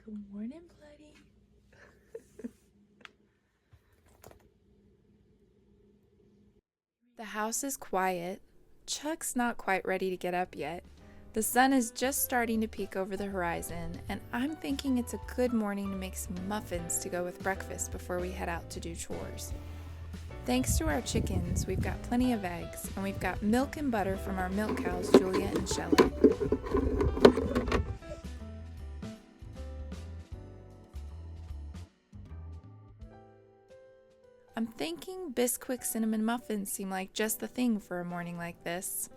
Good morning, Bloody. The house is quiet. Chuck's not quite ready to get up yet. The sun is just starting to peek over the horizon, and I'm thinking it's a good morning to make some muffins to go with breakfast before we head out to do chores. Thanks to our chickens, we've got plenty of eggs, and we've got milk and butter from our milk cows, Julia and Shelley. I'm thinking Bisquick cinnamon muffins seem like just the thing for a morning like this.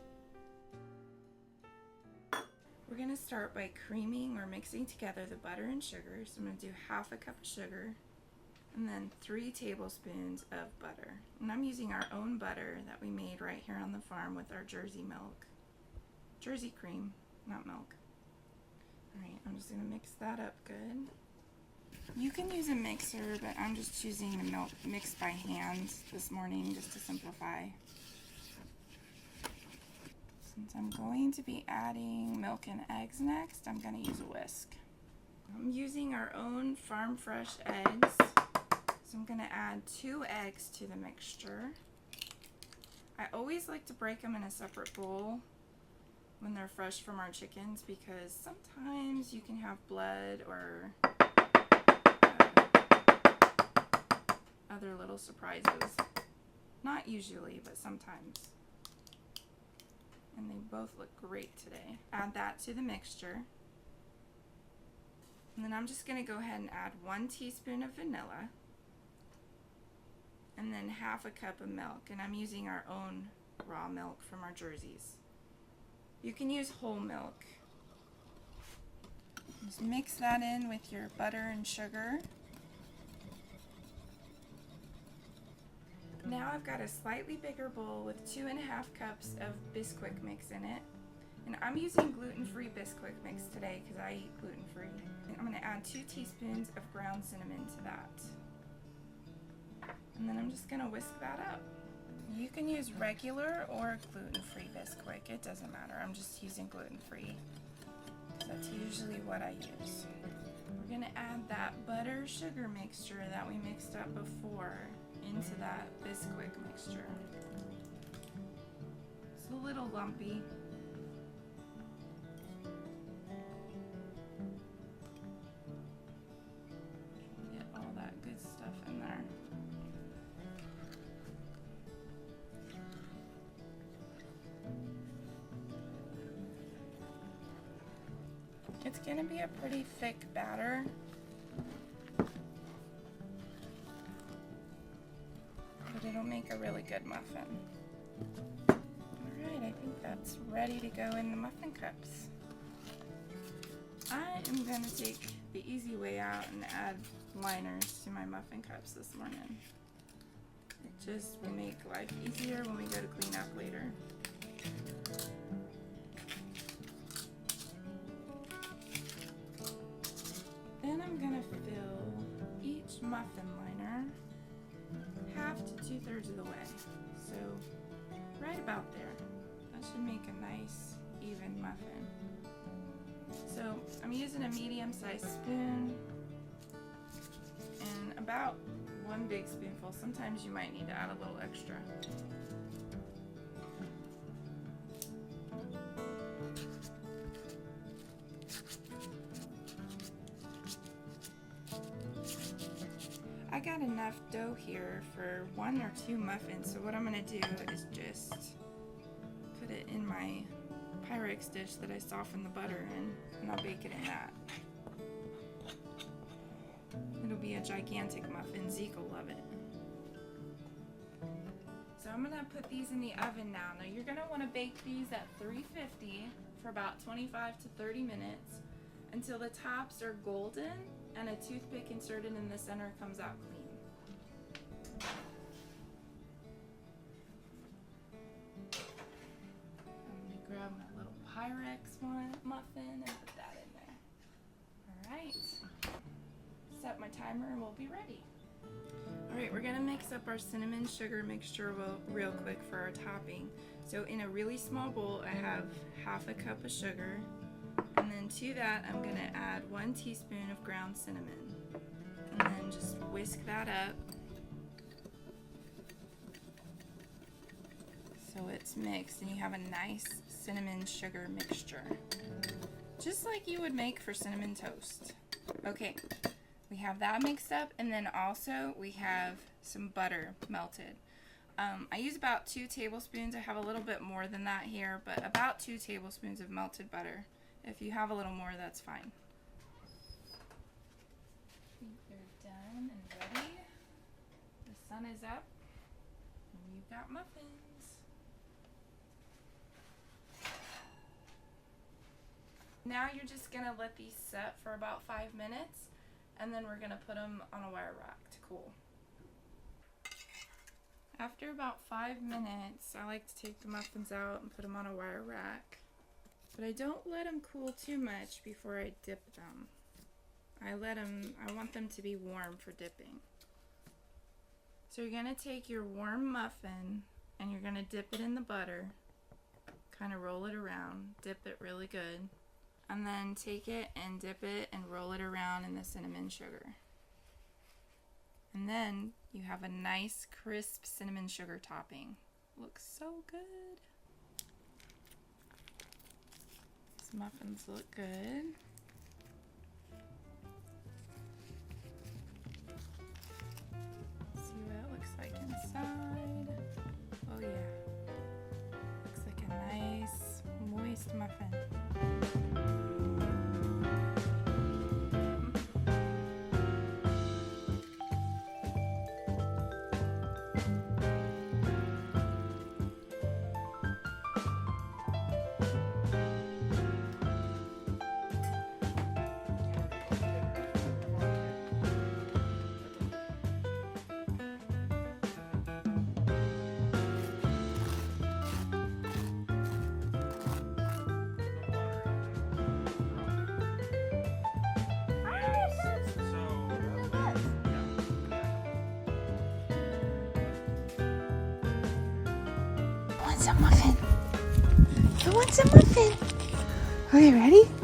We're going to start by creaming or mixing together the butter and sugar. So I'm going to do half a cup of sugar and then 3 tablespoons of butter. And I'm using our own butter that we made right here on the farm with our Jersey milk. Jersey cream, not milk. Alright, I'm just going to mix that up good. You can use a mixer, but I'm just choosing the milk mixed by hand this morning just to simplify. Since I'm going to be adding milk and eggs next, I'm going to use a whisk. I'm using our own farm fresh eggs, so I'm going to add 2 eggs to the mixture. I always like to break them in a separate bowl when they're fresh from our chickens because sometimes you can have blood or other little surprises. Not usually, but sometimes. And they both look great today. Add that to the mixture. And then I'm just going to go ahead and add 1 teaspoon of vanilla. And then half a cup of milk. And I'm using our own raw milk from our Jerseys. You can use whole milk. Just mix that in with your butter and sugar. Now I've got a slightly bigger bowl with 2.5 cups of Bisquick mix in it. And I'm using gluten-free Bisquick mix today because I eat gluten-free. And I'm going to add 2 teaspoons of ground cinnamon to that. And then I'm just going to whisk that up. You can use regular or gluten-free Bisquick. It doesn't matter. I'm just using gluten-free because that's usually what I use. We're going to add that butter-sugar mixture that we mixed up before into that Bisquick mixture. It's a little lumpy. Get all that good stuff in there. It's going to be a pretty thick batter. But it'll make a really good muffin. Alright, I think that's ready to go in the muffin cups. I am going to take the easy way out and add liners to my muffin cups this morning. It just will make life easier when we go to clean up later. Then I'm going to fill each muffin liner half to 2/3 of the way. So right about there. That should make a nice even muffin. So I'm using a medium-sized spoon and about 1 big spoonful. Sometimes you might need to add a little extra. I got enough dough here for 1 or 2 muffins, so what I'm going to do is just put it in my Pyrex dish that I softened the butter in, and I'll bake it in that. It'll be a gigantic muffin. Zeke will love it. So I'm going to put these in the oven now. Now you're going to want to bake these at 350 for about 25 to 30 minutes until the tops are golden and a toothpick inserted in the center comes out clean. I'm going to grab my little Pyrex muffin and put that in there. Alright, set my timer and we'll be ready. Alright, we're going to mix up our cinnamon sugar mixture real quick for our topping. So in a really small bowl I have half a cup of sugar and then to that, I'm going to add 1 teaspoon of ground cinnamon. And then just whisk that up so it's mixed and you have a nice cinnamon sugar mixture. Just like you would make for cinnamon toast. Okay, we have that mixed up, and then also we have some butter melted. I use about 2 tablespoons. I have a little bit more than that here, but about 2 tablespoons of melted butter. If you have a little more, that's fine. I think they're done and ready. The sun is up, and you've got muffins. Now you're just going to let these set for about 5 minutes, and then we're going to put them on a wire rack to cool. After about 5 minutes, I like to take the muffins out and put them on a wire rack. But I don't let them cool too much before I dip them. I want them to be warm for dipping. So you're going to take your warm muffin and you're going to dip it in the butter. Kind of roll it around, dip it really good. And then take it and dip it and roll it around in the cinnamon sugar. And then you have a nice crisp cinnamon sugar topping. Looks so good. These muffins look good. See what it looks like inside. Oh yeah. Looks like a nice moist muffin. Who wants a muffin? Who wants a muffin? Okay, ready?